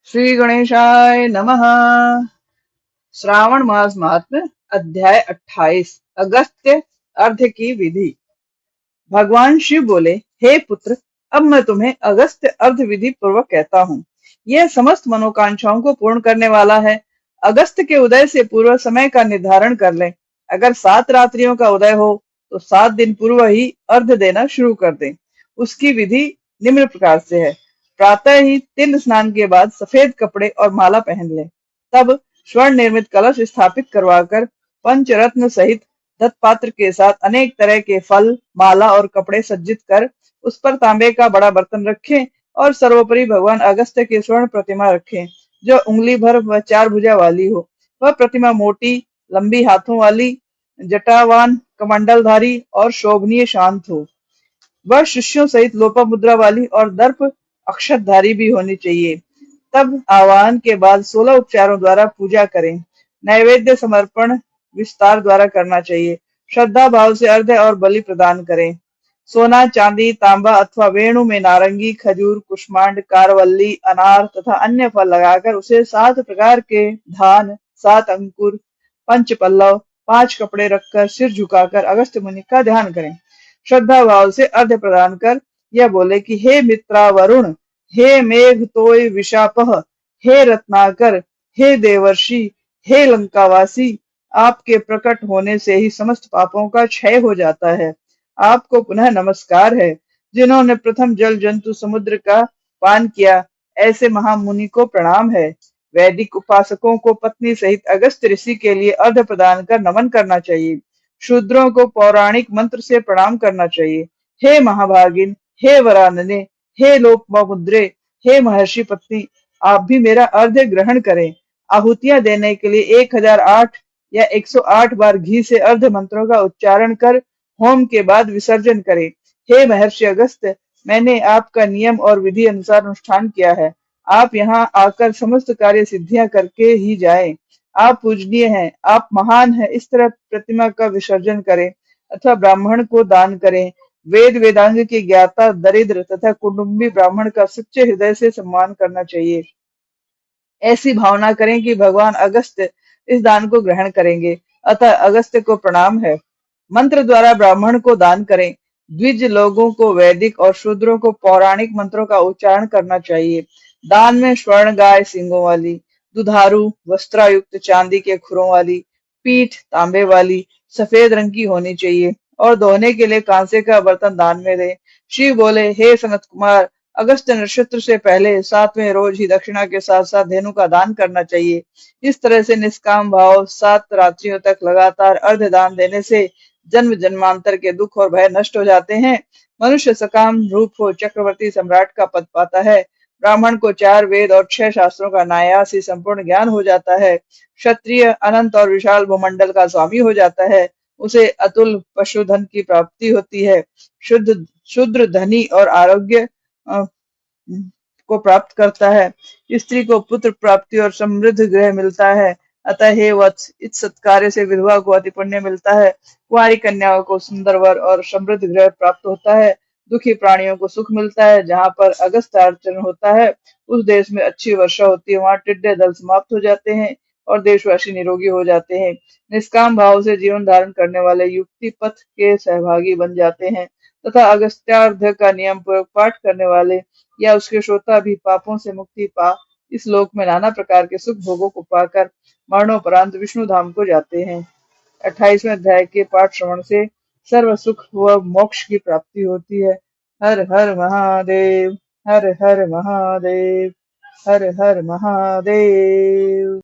श्री गणेशाय नमः। श्रावण मास महात्म्य अध्याय 28 अगस्त्य अर्घ्य की विधि। भगवान शिव बोले, हे पुत्र, अब मैं तुम्हें अगस्त्य अर्घ्य विधि पूर्वक कहता हूँ। यह समस्त मनोकांक्षाओं को पूर्ण करने वाला है। अगस्त के उदय से पूर्व समय का निर्धारण कर लें। अगर 7 रात्रियों का उदय हो तो 7 दिन पूर्व ही अर्घ्य देना शुरू कर दें। उसकी विधि निम्न प्रकार से है। प्रातः ही तिल स्नान के बाद सफेद कपड़े और माला पहन लें। तब स्वर्ण निर्मित कलश स्थापित करवाकर पंचरत्न सहित दत्त के साथ अनेक तरह के फल, माला और कपड़े सज्जित कर उस पर तांबे का बड़ा बर्तन रखें और सर्वोपरि भगवान अगस्त्य की स्वर्ण प्रतिमा रखें, जो उंगली भर व 4 भुजा वाली हो। वह प्रतिमा मोटी, लंबी हाथों वाली, जटावान, कमंडलधारी और शोभनीय शांत हो। वह शिष्यों सहित लोपामुद्रा वाली और दर्प अक्षतधारी भी होनी चाहिए। तब आवाहन के बाद 16 उपचारों द्वारा पूजा करें। नैवेद्य समर्पण विस्तार द्वारा करना चाहिए। श्रद्धा भाव से अर्घ्य और बलि प्रदान करें। सोना, चांदी, तांबा अथवा वेणु में नारंगी, खजूर, कुष्मांड, कारवल्ली, अनार तथा अन्य फल लगाकर उसे 7 प्रकार के धान, 7 अंकुर, पंच पल्लव, 5 कपड़े रखकर सिर झुकाकर अगस्त्य मुनि का ध्यान करें। श्रद्धा भाव से अर्घ्य प्रदान कर यह बोले कि हे मित्रा वरुण, हे मेघ तोय विशापह, हे रत्नाकर, हे देवर्षि, हे लंकावासी, आपके प्रकट होने से ही समस्त पापों का क्षय हो जाता है। आपको पुनः नमस्कार है। जिन्होंने प्रथम जल जंतु समुद्र का पान किया, ऐसे महामुनि को प्रणाम है। वैदिक उपासकों को पत्नी सहित अगस्त ऋषि के लिए अर्घ्य प्रदान कर नमन करना चाहिए। शूद्रों को पौराणिक मंत्र से प्रणाम करना चाहिए। हे महाभागिन, हे वरानने, हे लोपमुद्रे, हे महर्षि पत्नी, आप भी मेरा अर्घ्य ग्रहण करें। आहुतियां देने के लिए 1008 या 108 बार घी से अर्घ्य मंत्रों का उच्चारण कर होम के बाद विसर्जन करें। हे महर्षि अगस्त्य, मैंने आपका नियम और विधि अनुसार अनुष्ठान किया है। आप यहाँ आकर समस्त कार्य सिद्धियां करके ही जाएं। आप पूजनीय हैं, आप महान हैं। इस तरह प्रतिमा का विसर्जन करें अथवा ब्राह्मण को दान करें। वेद वेदांग के ज्ञाता, दरिद्र तथा कुटुंबी ब्राह्मण का सच्चे हृदय से सम्मान करना चाहिए। ऐसी भावना करें कि भगवान अगस्त्य इस दान को ग्रहण करेंगे, अतः अगस्त्य को प्रणाम है। मंत्र द्वारा ब्राह्मण को दान करें। द्विज लोगों को वैदिक और शूद्रों को पौराणिक मंत्रों का उच्चारण करना चाहिए। दान में स्वर्ण गाय सींगों वाली, दुधारू वस्त्रायुक्त चांदी के खुरों वाली, पीठ तांबे वाली, सफेद रंग की होनी चाहिए और धोने के लिए कांसे का बर्तन दान में दे। शिव बोले, हे सनत कुमार, अगस्त नक्षत्र से पहले 7वें रोज ही दक्षिणा के साथ साथ धेनु का दान करना चाहिए। इस तरह से निष्काम भाव 7 रात्रियों तक लगातार अर्घ्य दान देने से जन्म जन्मांतर के दुख और भय नष्ट हो जाते हैं। मनुष्य सकाम रूप हो चक्रवर्ती सम्राट का पद पाता है। ब्राह्मण को 4 वेद और 6 शास्त्रों का नायास ही संपूर्ण ज्ञान हो जाता है। क्षत्रिय अनंत और विशाल भूमंडल का स्वामी हो जाता है। उसे अतुल पशुधन की प्राप्ति होती है। शुद्ध शुद्र धनी और आरोग्य अ, को प्राप्त करता है। स्त्री को पुत्र प्राप्ति और समृद्ध गृह मिलता है। अतः हे वत्स, इस सत्कार्य से विधवा को अति पुण्य मिलता है। कुंवारी कन्याओं को सुंदर वर और समृद्ध गृह प्राप्त होता है। दुखी प्राणियों को सुख मिलता है। जहाँ पर अगस्त अर्चन होता है, उस देश में अच्छी वर्षा होती है। वहाँ टिड्डे दल समाप्त हो जाते हैं और देशवासी निरोगी हो जाते हैं। निष्काम भाव से जीवन धारण करने वाले युक्ति पथ के सहभागी बन जाते हैं तथा अगस्त्यार्ध का नियम पूर्वक पाठ करने वाले या उसके श्रोता भी पापों से मुक्ति पा इस लोक में नाना प्रकार के सुख भोगों को पाकर मरणोपरांत विष्णु धाम को जाते हैं। 28वें अध्याय के पाठ श्रवण से सर्व सुख व मोक्ष की प्राप्ति होती है। हर हर महादेव, हर हर महादेव, हर हर महादेव।